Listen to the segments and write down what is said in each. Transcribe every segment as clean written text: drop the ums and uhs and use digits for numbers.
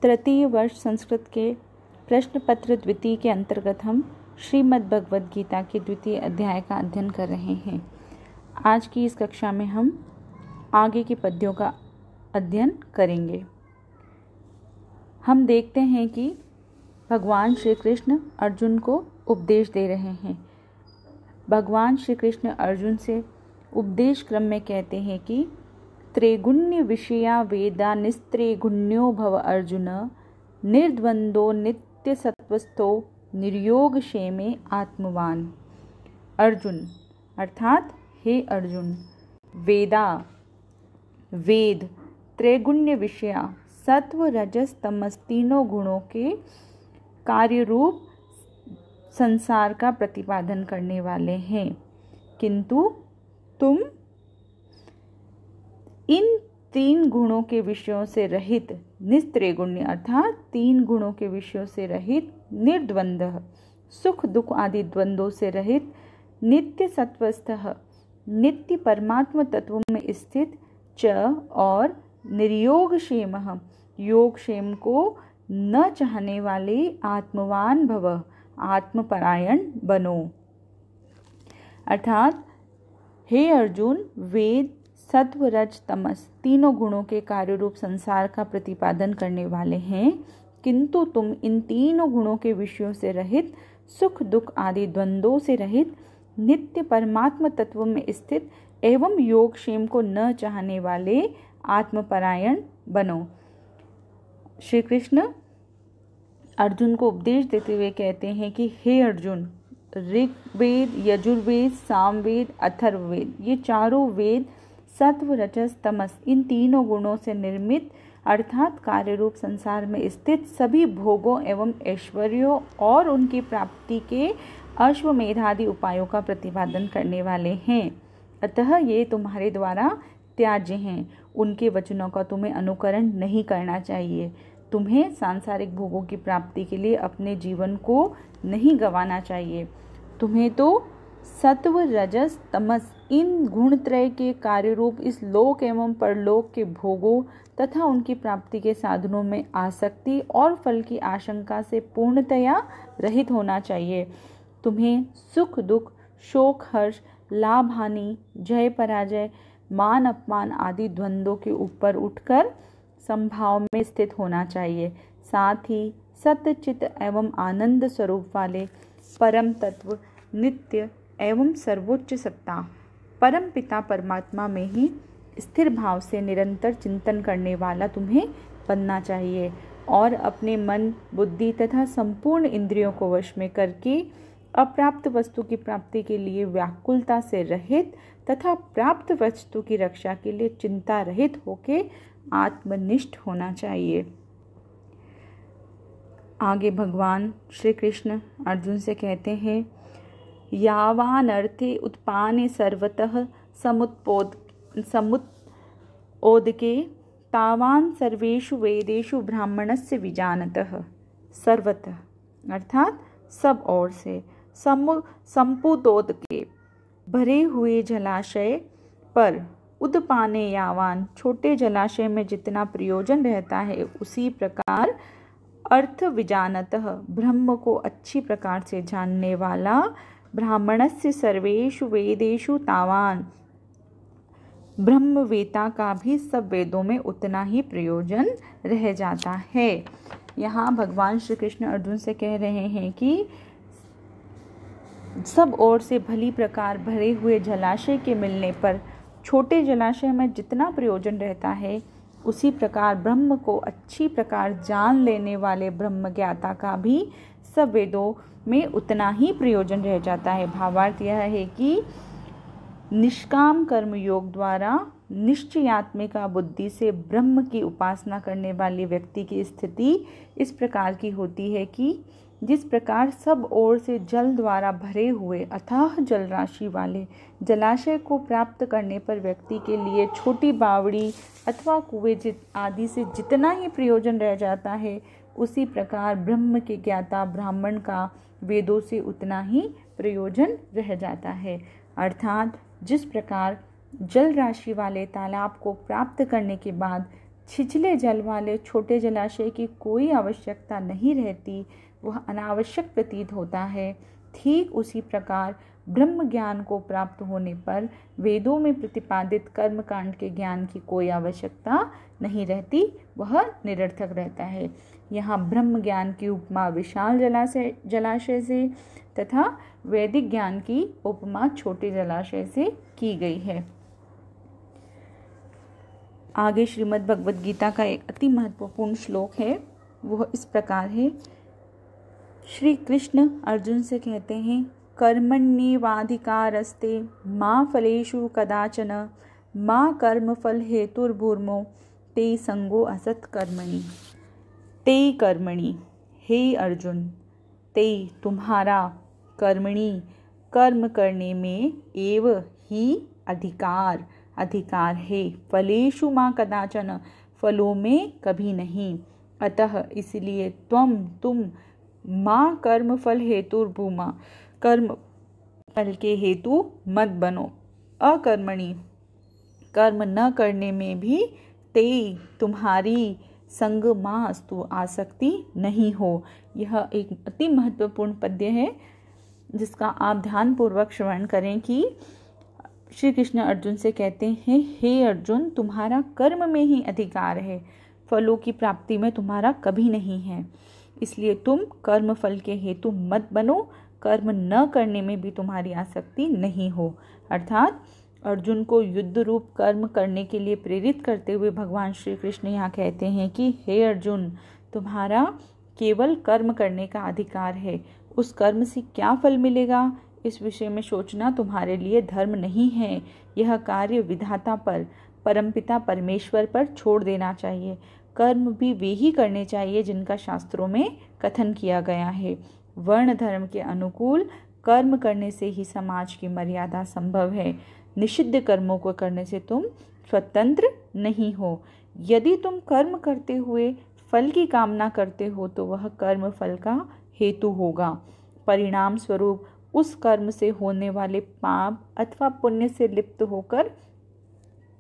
तृतीय वर्ष संस्कृत के प्रश्न पत्र द्वितीय के अंतर्गत हम श्रीमद् भगवद गीता के द्वितीय अध्याय का अध्ययन कर रहे हैं। आज की इस कक्षा में हम आगे के पद्यों का अध्ययन करेंगे। हम देखते हैं कि भगवान श्री कृष्ण अर्जुन को उपदेश दे रहे हैं। भगवान श्री कृष्ण अर्जुन से उपदेश क्रम में कहते हैं कि त्रिगुण्य विषया वेदा निस्त्रिगुण्यो भव अर्जुन निर्द्वंदो नित्य सत्वस्थो निर्योग क्षेमे आत्मवान। अर्जुन अर्थात हे अर्जुन, वेद त्रिगुण्य विषया सत्व रजस तमस तीनों गुणों के कार्य रूप संसार का प्रतिपादन करने वाले हैं, किंतु तुम इन तीन गुणों के विषयों से रहित निस्त्रिगुण्य अर्थात तीन गुणों के विषयों से रहित निर्द्वंद्व सुख दुख आदि द्वंद्वों से रहित नित्य सत्वस्थः नित्य परमात्म तत्व में स्थित च और निर्योग क्षेमः योग क्षेम को न चाहने वाले आत्मवान भव आत्मपरायण बनो। अर्थात हे अर्जुन, वेद सत्व रज तमस तीनों गुणों के कार्य रूप संसार का प्रतिपादन करने वाले हैं, किंतु तुम इन तीनों गुणों के विषयों से रहित सुख दुख आदि द्वंद्वों से रहित नित्य परमात्म तत्व में स्थित एवं योग क्षेम को न चाहने वाले आत्मपरायण बनो। श्री कृष्ण अर्जुन को उपदेश देते हुए कहते हैं कि हे अर्जुन, ऋग्वेद यजुर्वेद सामवेद अथर्ववेद ये चारों वेद सत्व रजस तमस इन तीनों गुणों से निर्मित अर्थात कार्य रूप संसार में स्थित सभी भोगों एवं ऐश्वर्यों और उनकी प्राप्ति के अश्वमेधादि उपायों का प्रतिपादन करने वाले हैं। अतः ये तुम्हारे द्वारा त्याज्य हैं। उनके वचनों का तुम्हें अनुकरण नहीं करना चाहिए। तुम्हें सांसारिक भोगों की प्राप्ति के लिए अपने जीवन को नहीं गंवाना चाहिए। तुम्हें तो सत्व रजस तमस इन गुणत्रय के कार्य रूप इस लोक एवं परलोक के भोगों तथा उनकी प्राप्ति के साधनों में आसक्ति और फल की आशंका से पूर्णतया रहित होना चाहिए। तुम्हें सुख दुख शोक हर्ष लाभ हानि जय पराजय मान अपमान आदि द्वंद्वों के ऊपर उठकर संभाव में स्थित होना चाहिए। साथ ही सत्य चित्त एवं आनंद स्वरूप वाले परम तत्व नित्य एवं सर्वोच्च सत्ता परम पिता परमात्मा में ही स्थिर भाव से निरंतर चिंतन करने वाला तुम्हें बनना चाहिए और अपने मन बुद्धि तथा संपूर्ण इंद्रियों को वश में करके अप्राप्त वस्तु की प्राप्ति के लिए व्याकुलता से रहित तथा प्राप्त वस्तु की रक्षा के लिए चिंता रहित होके आत्मनिष्ठ होना चाहिए। आगे भगवान श्री कृष्ण अर्जुन से कहते हैं, यावान अर्थे उत्पाने सर्वतः समुत्ओदके तावान सर्वेषु वेदेषु ब्राह्मणस्य विजानतः। सर्वतः अर्थात सब ओर से, संपुतोदके भरे हुए जलाशय पर, उदपाने यावान छोटे जलाशय में जितना प्रयोजन रहता है उसी प्रकार अर्थ विजानतः ब्रह्म को अच्छी प्रकार से जानने वाला ब्राह्मणस्य सर्वेषु वेदेषु तावान ब्रह्मवेता का भी सब वेदों में उतना ही प्रयोजन रह जाता है। यहाँ भगवान श्री कृष्ण अर्जुन से कह रहे हैं कि सब ओर से भली प्रकार भरे हुए जलाशय के मिलने पर छोटे जलाशय में जितना प्रयोजन रहता है उसी प्रकार ब्रह्म को अच्छी प्रकार जान लेने वाले ब्रह्मज्ञाता का भी सब वेदों में उतना ही प्रयोजन रह जाता है। भावार्थ यह है कि निष्काम कर्म योग द्वारा निश्चयात्मिका बुद्धि से ब्रह्म की उपासना करने वाले व्यक्ति की स्थिति इस प्रकार की होती है कि जिस प्रकार सब ओर से जल द्वारा भरे हुए अथाह जल राशि वाले जलाशय को प्राप्त करने पर व्यक्ति के लिए छोटी बावड़ी अथवा कुएं आदि से जितना ही प्रयोजन रह जाता है, उसी प्रकार ब्रह्म के ज्ञाता ब्राह्मण का वेदों से उतना ही प्रयोजन रह जाता है। अर्थात जिस प्रकार जल राशि वाले तालाब को प्राप्त करने के बाद छिछले जल वाले छोटे जलाशय की कोई आवश्यकता नहीं रहती, वह अनावश्यक प्रतीत होता है। ठीक उसी प्रकार ब्रह्म ज्ञान को प्राप्त होने पर वेदों में प्रतिपादित कर्मकांड के ज्ञान की कोई आवश्यकता नहीं रहती, वह निरर्थक रहता है। यहाँ ब्रह्म ज्ञान की उपमा विशाल जलाशय से तथा वैदिक ज्ञान की उपमा छोटे जलाशय से की गई है। आगे श्रीमद् भगवद गीता का एक अति महत्वपूर्ण श्लोक है, वह इस प्रकार है। श्री कृष्ण अर्जुन से कहते हैं, कर्मण्येवाधिकारस्ते मा फलेषु कदाचन मा कर्मफल हेतुर्भूर्मो ते संगो असत् कर्मणि। ते कर्मणि, हे अर्जुन, ते तुम्हारा, कर्मणि कर्म करने में, एव ही अधिकार है, फलेषु मां कदाचन फलों में कभी नहीं, अतः इसलिए तुम मां कर्म फल हेतुर्भूमा कर्म फल के हेतु मत बनो, अकर्मणि कर्म न करने में भी, ते तुम्हारी, संग मास्तु आसक्ति नहीं हो। यह एक अति महत्वपूर्ण पद्य है जिसका आप ध्यानपूर्वक श्रवण करें कि श्री कृष्ण अर्जुन से कहते हैं, हे अर्जुन, तुम्हारा कर्म में ही अधिकार है, फलों की प्राप्ति में तुम्हारा कभी नहीं है, इसलिए तुम कर्म फल के हेतु मत बनो, कर्म न करने में भी तुम्हारी आसक्ति नहीं हो। अर्थात अर्जुन को युद्ध रूप कर्म करने के लिए प्रेरित करते हुए भगवान श्री कृष्ण यहाँ कहते हैं कि हे अर्जुन, तुम्हारा केवल कर्म करने का अधिकार है, उस कर्म से क्या फल मिलेगा इस विषय में सोचना तुम्हारे लिए धर्म नहीं है। यह कार्य विधाता पर, परमपिता परमेश्वर पर छोड़ देना चाहिए। कर्म भी वे ही करने चाहिए जिनका शास्त्रों में कथन किया गया है। वर्ण धर्म के अनुकूल कर्म करने से ही समाज की मर्यादा संभव है। निषिद्ध कर्मों को करने से तुम स्वतंत्र नहीं हो। यदि तुम कर्म करते हुए फल की कामना करते हो तो वह कर्म फल का हेतु होगा। परिणाम स्वरूप उस कर्म से होने वाले पाप अथवा पुण्य से लिप्त होकर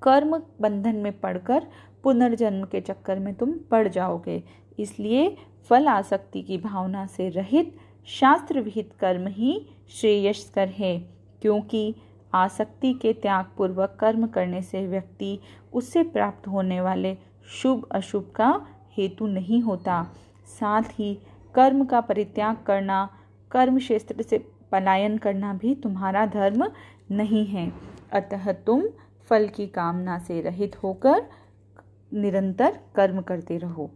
कर्म बंधन में पड़कर पुनर्जन्म के चक्कर में तुम पड़ जाओगे। इसलिए फल आसक्ति की भावना से रहित शास्त्र विहित कर्म ही श्रेयस्कर है, क्योंकि आसक्ति के त्याग पूर्वक कर्म करने से व्यक्ति उससे प्राप्त होने वाले शुभ अशुभ का हेतु नहीं होता। साथ ही कर्म का परित्याग करना, कर्म क्षेत्र से पलायन करना भी तुम्हारा धर्म नहीं है। अतः तुम फल की कामना से रहित होकर निरंतर कर्म करते रहो।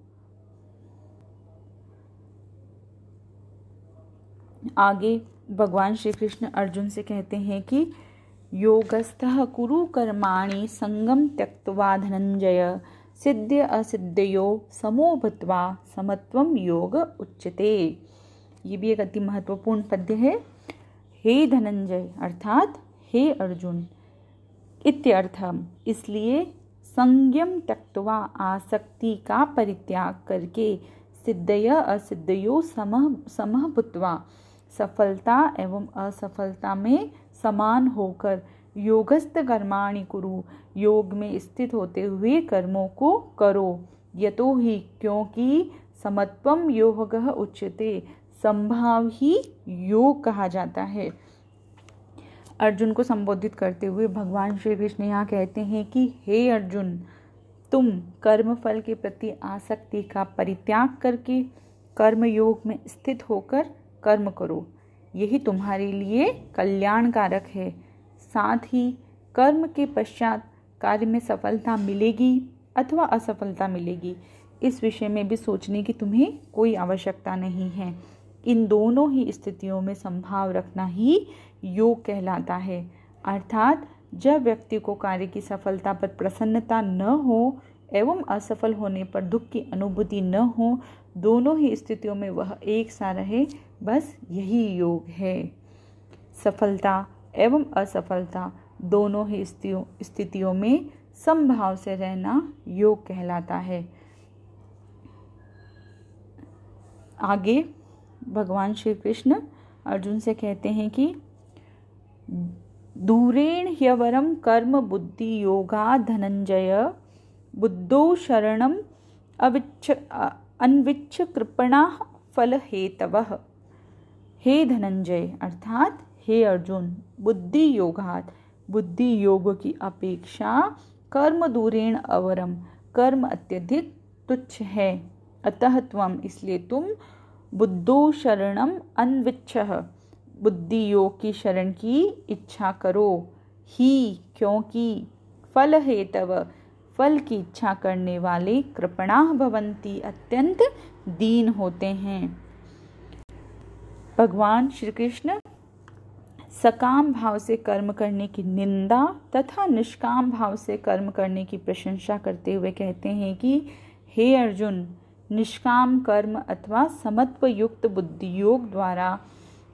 आगे भगवान श्री कृष्ण अर्जुन से कहते हैं कि योगस्थः कुरु कर्माणि संगम त्यक्त्वा धनंजय सिद्ध्य असिद्धयो समो भूत्वा समत्वम योग उच्यते। ये भी एक अति महत्वपूर्ण पद्य है। हे धनंजय अर्थात हे अर्जुन, इत्यर्थम इसलिए संयम त्यक्त्वा आसक्ति का परित्याग करके सिद्धय असिद्धयो समः भूत्वा सफलता एवं असफलता में समान होकर योगस्थ कर्माणि कुरु योग में स्थित होते हुए कर्मों को करो। यतो ही क्योंकि समत्वम योगः उच्यते, संभाव ही योग कहा जाता है। अर्जुन को संबोधित करते हुए भगवान श्री कृष्ण यहाँ कहते हैं कि हे अर्जुन, तुम कर्म फल के प्रति आसक्ति का परित्याग करके कर्म योग में स्थित होकर कर्म करो, यही तुम्हारे लिए कल्याणकारक है। साथ ही कर्म के पश्चात कार्य में सफलता मिलेगी अथवा असफलता मिलेगी, इस विषय में भी सोचने की तुम्हें कोई आवश्यकता नहीं है। इन दोनों ही स्थितियों में संभाव रखना ही योग कहलाता है। अर्थात जब व्यक्ति को कार्य की सफलता पर प्रसन्नता न हो एवं असफल होने पर दुख की अनुभूति न हो, दोनों ही स्थितियों में वह एक सा रहे, बस यही योग है। सफलता एवं असफलता दोनों ही स्थितियों में समभाव से रहना योग कहलाता है। आगे भगवान श्री कृष्ण अर्जुन से कहते हैं कि दूरेण ह्यवरम कर्म बुद्धि योगा धनंजय बुद्धौ शरणम अन्विच्छ कृपणाः फल हेतवः। हे धनंजय अर्थात हे अर्जुन, बुद्धि योगात बुद्धि योग की अपेक्षा कर्म दूरेण अवरम, कर्म अत्यधिक तुच्छ है। अतः त्वम इसलिए तुम बुद्धो शरणम अन्विच्छः बुद्धि योग की शरण की इच्छा करो। ही क्योंकि फल हेतव फल की इच्छा करने वाले कृपणाः भवन्ति अत्यंत दीन होते हैं। भगवान श्री कृष्ण सकाम भाव से कर्म करने की निंदा तथा निष्काम भाव से कर्म करने की प्रशंसा करते हुए कहते हैं कि हे अर्जुन, निष्काम कर्म अथवा समत्व युक्त बुद्धि योग द्वारा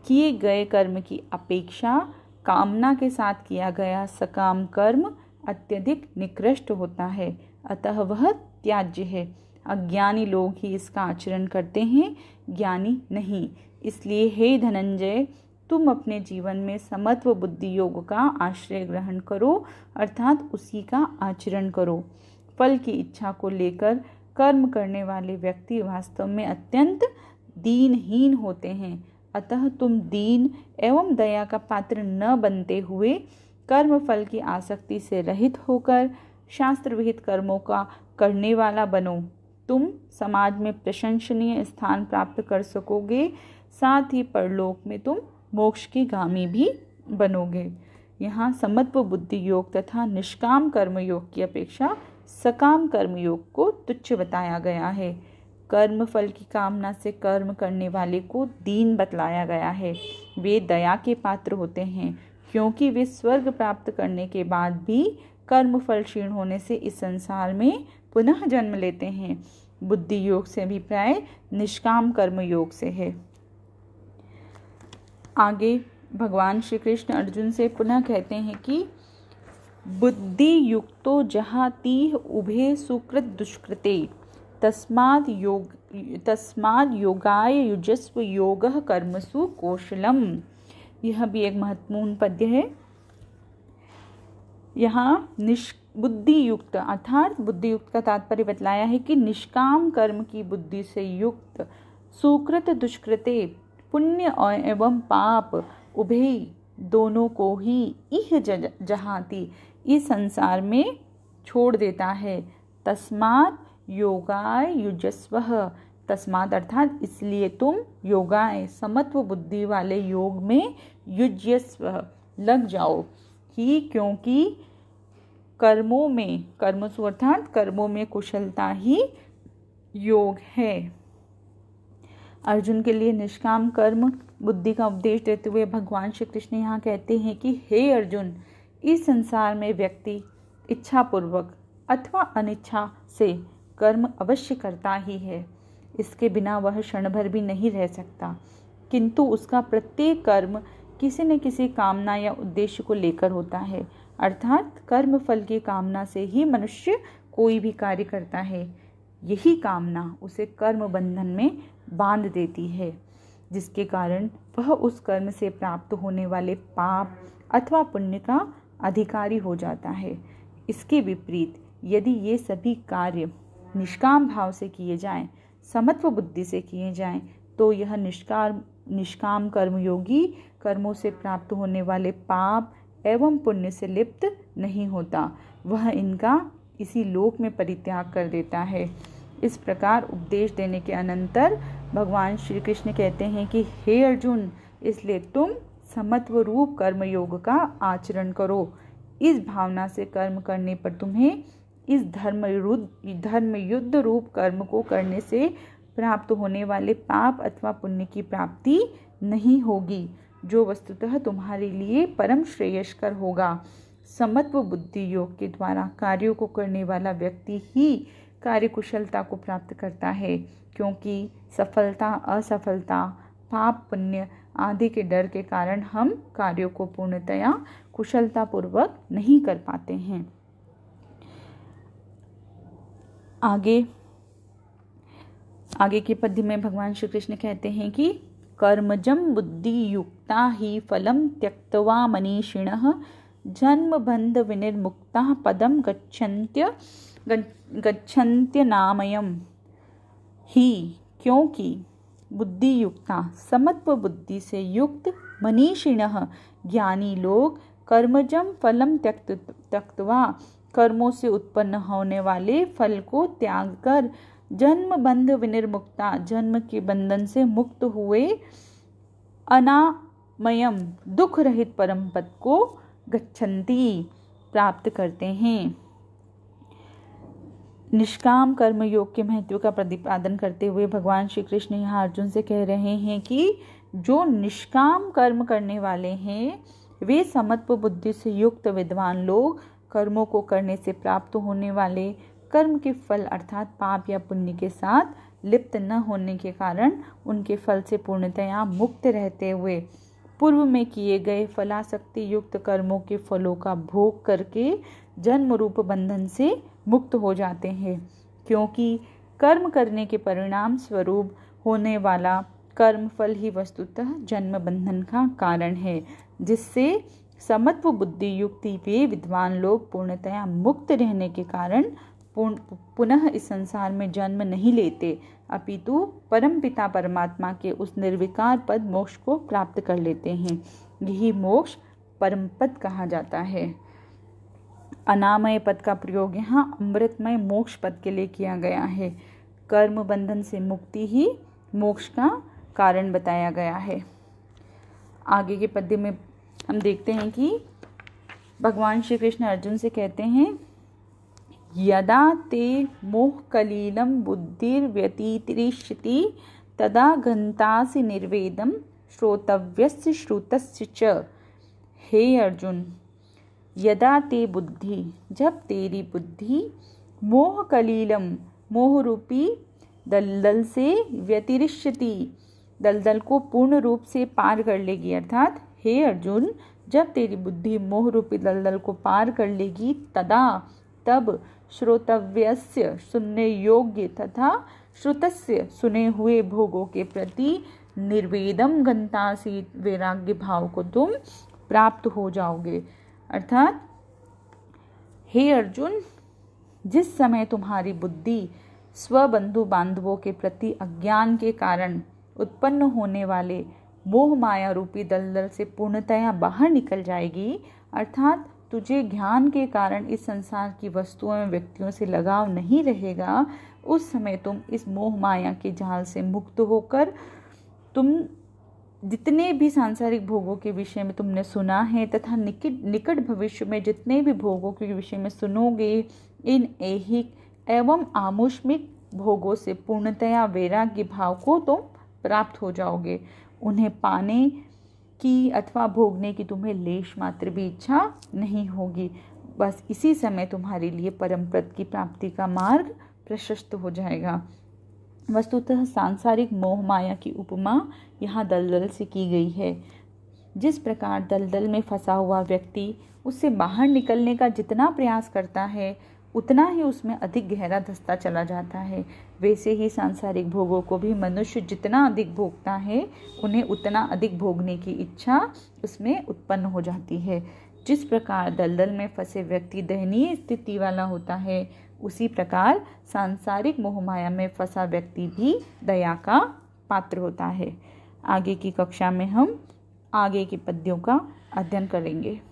किए गए कर्म की अपेक्षा कामना के साथ किया गया सकाम कर्म अत्यधिक निकृष्ट होता है, अतः वह त्याज्य है। अज्ञानी लोग ही इसका आचरण करते हैं, ज्ञानी नहीं। इसलिए हे धनंजय, तुम अपने जीवन में समत्व बुद्धि योग का आश्रय ग्रहण करो, अर्थात उसी का आचरण करो। फल की इच्छा को लेकर कर्म करने वाले व्यक्ति वास्तव में अत्यंत दीनहीन होते हैं। अतः तुम दीन एवं दया का पात्र न बनते हुए कर्म फल की आसक्ति से रहित होकर शास्त्र विहित कर्मों का करने वाला बनो। तुम समाज में प्रशंसनीय स्थान प्राप्त कर सकोगे, साथ ही परलोक में तुम मोक्ष की गामी भी बनोगे। यहाँ समत्व बुद्धि योग तथा निष्काम कर्म योग की अपेक्षा सकाम कर्म योग को तुच्छ बताया गया है। कर्म फल की कामना से कर्म करने वाले को दीन बतलाया गया है। वे दया के पात्र होते हैं, क्योंकि वे स्वर्ग प्राप्त करने के बाद भी कर्म फल क्षीण होने से इस संसार में पुनः जन्म लेते हैं। बुद्धि योग से अभिप्राय निष्काम कर्म योग से है। आगे भगवान श्री कृष्ण अर्जुन से पुनः कहते हैं कि बुद्धि युक्तो जहातीह उभे सुकृत दुष्कृते तस्माद् योगाय युजस्व योगः कर्मसु कौशलम। यह भी एक महत्वपूर्ण पद्य है। यहाँ बुद्धि युक्त अर्थात बुद्धि युक्त का तात्पर्य बतलाया है कि निष्काम कर्म की बुद्धि से युक्त सुकृत दुष्कृते पुण्य एवं पाप उभय दोनों को ही इह जहाती इस संसार में छोड़ देता है। तस्मात् योगाय युजस्वः तस्मात् अर्थात इसलिए तुम योगाय समत्व बुद्धि वाले योग में युज्यस्व लग जाओ। ही क्योंकि कर्मों में कर्मसु अर्थात कर्मों में कुशलता ही योग है। अर्जुन के लिए निष्काम कर्म बुद्धि का उपदेश देते हुए भगवान श्री कृष्ण यहाँ कहते हैं कि हे अर्जुन, इस संसार में व्यक्ति इच्छापूर्वक अथवा अनिच्छा से कर्म अवश्य करता ही है। इसके बिना वह क्षण भर भी नहीं रह सकता, किंतु उसका प्रत्येक कर्म किसी न किसी कामना या उद्देश्य को लेकर होता है। अर्थात कर्म फल की कामना से ही मनुष्य कोई भी कार्य करता है। यही कामना उसे कर्म बंधन में बांध देती है, जिसके कारण वह उस कर्म से प्राप्त होने वाले पाप अथवा पुण्य का अधिकारी हो जाता है। इसके विपरीत यदि ये सभी कार्य निष्काम भाव से किए जाएं, समत्व बुद्धि से किए जाएं, तो यह निष्काम कर्मयोगी कर्मों से प्राप्त होने वाले पाप एवं पुण्य से लिप्त नहीं होता, वह इनका इसी लोक में परित्याग कर देता है। इस प्रकार उपदेश देने के अनंतर भगवान श्री कृष्ण कहते हैं कि हे अर्जुन, इसलिए तुम समत्व रूप कर्मयोग का आचरण करो। इस भावना से कर्म करने पर तुम्हें इस धर्म युद्ध रूप कर्म को करने से प्राप्त होने वाले पाप अथवा पुण्य की प्राप्ति नहीं होगी, जो वस्तुतः तुम्हारे लिए परम श्रेयस्कर होगा। समत्व बुद्धि योग के द्वारा कार्यों को करने वाला व्यक्ति ही कार्य कुशलता को प्राप्त करता है, क्योंकि सफलता असफलता पाप पुण्य आदि के डर के कारण हम कार्यों को पूर्णतया कुशलतापूर्वक नहीं कर पाते हैं। आगे के पद्य में भगवान श्री कृष्ण कहते हैं कि कर्मजं बुद्धि युक्ता ही फलम त्यक्त्वा मनीषिणः जन्म बंध विनिर्मुक्ताः पदम गच्छन्त्य गच्छन्त्यनामयम् ही, क्योंकि बुद्धि युक्ता समत्व बुद्धि से युक्त मनीषिणः ज्ञानी लोग कर्मजम फलम त्यक्त्वा कर्मों से उत्पन्न होने वाले फल को त्याग कर जन्म बंध विनिर्मुक्ता जन्म के बंधन से मुक्त हुए अनामयम दुख रहित परम पद को गच्छन्ति प्राप्त करते हैं। निष्काम कर्म योग के महत्व का प्रतिपादन करते हुए भगवान श्री कृष्ण यहाँ अर्जुन से कह रहे हैं कि जो निष्काम कर्म करने वाले हैं वे समत्व बुद्धि से युक्त विद्वान लोग कर्मों को करने से प्राप्त होने वाले कर्म के फल अर्थात पाप या पुण्य के साथ लिप्त न होने के कारण उनके फल से पूर्णतया मुक्त रहते हुए पूर्व में किए गए फलासक्ति युक्त कर्मों के फलों का भोग करके जन्म रूप बंधन से मुक्त हो जाते हैं, क्योंकि कर्म करने के परिणाम स्वरूप होने वाला कर्म फल ही वस्तुतः जन्म बंधन का कारण है, जिससे समत्व बुद्धि युक्ति वे विद्वान लोग पूर्णतया मुक्त रहने के कारण पुनः इस संसार में जन्म नहीं लेते, अपितु परमपिता परमात्मा के उस निर्विकार पद मोक्ष को प्राप्त कर लेते हैं। यही मोक्ष परम पद कहा जाता है। अनामय पद का प्रयोग यहाँ अमृतमय मोक्ष पद के लिए किया गया है। कर्म बंधन से मुक्ति ही मोक्ष का कारण बताया गया है। आगे के पद्य में हम देखते हैं कि भगवान श्री कृष्ण अर्जुन से कहते हैं, यदा ते मोह कलीलम बुद्धिर्व्यतिरिष्यति तदा गन्तासि निर्वेदम श्रोतव्यस्य श्रुतस्य च। हे अर्जुन, यदा ते बुद्धि जब तेरी बुद्धि मोह कलीलम मोह रूपी दलदल से व्यतिरिष्यति दलदल को पूर्ण रूप से पार कर लेगी, अर्थात हे अर्जुन जब तेरी बुद्धि मोह रूपी दलदल को पार कर लेगी तदा तब श्रोतव्यस्य सुनने योग्य तथा श्रुतस्य सुने हुए भोगों के प्रति निर्वेदम गंतासी वैराग्य भाव को तुम प्राप्त हो जाओगे। अर्थात हे अर्जुन, जिस समय तुम्हारी बुद्धि स्वबंधु बांधवों के प्रति अज्ञान के कारण उत्पन्न होने वाले मोह माया रूपी दलदल से पूर्णतया बाहर निकल जाएगी, अर्थात तुझे ज्ञान के कारण इस संसार की वस्तुओं में व्यक्तियों से लगाव नहीं रहेगा, उस समय तुम इस मोह माया के जाल से मुक्त होकर तुम जितने भी सांसारिक भोगों के विषय में तुमने सुना है तथा निकट भविष्य में जितने भी भोगों के विषय में सुनोगे, इन ऐहिक एवं आमुष्मिक भोगों से पूर्णतया वैराग्य भाव को तुम प्राप्त हो जाओगे। उन्हें पाने की अथवा भोगने की तुम्हें लेश मात्र भी इच्छा नहीं होगी। बस इसी समय तुम्हारे लिए परम पद की प्राप्ति का मार्ग प्रशस्त हो जाएगा। वस्तुतः सांसारिक मोह माया की उपमा यहाँ दलदल से की गई है। जिस प्रकार दलदल में फंसा हुआ व्यक्ति उससे बाहर निकलने का जितना प्रयास करता है उतना ही उसमें अधिक गहरा धंसता चला जाता है, वैसे ही सांसारिक भोगों को भी मनुष्य जितना अधिक भोगता है उन्हें उतना अधिक भोगने की इच्छा उसमें उत्पन्न हो जाती है। जिस प्रकार दलदल में फंसे व्यक्ति दयनीय स्थिति वाला होता है, उसी प्रकार सांसारिक मोहमाया में फंसा व्यक्ति भी दया का पात्र होता है। आगे की कक्षा में हम आगे के पद्यों का अध्ययन करेंगे।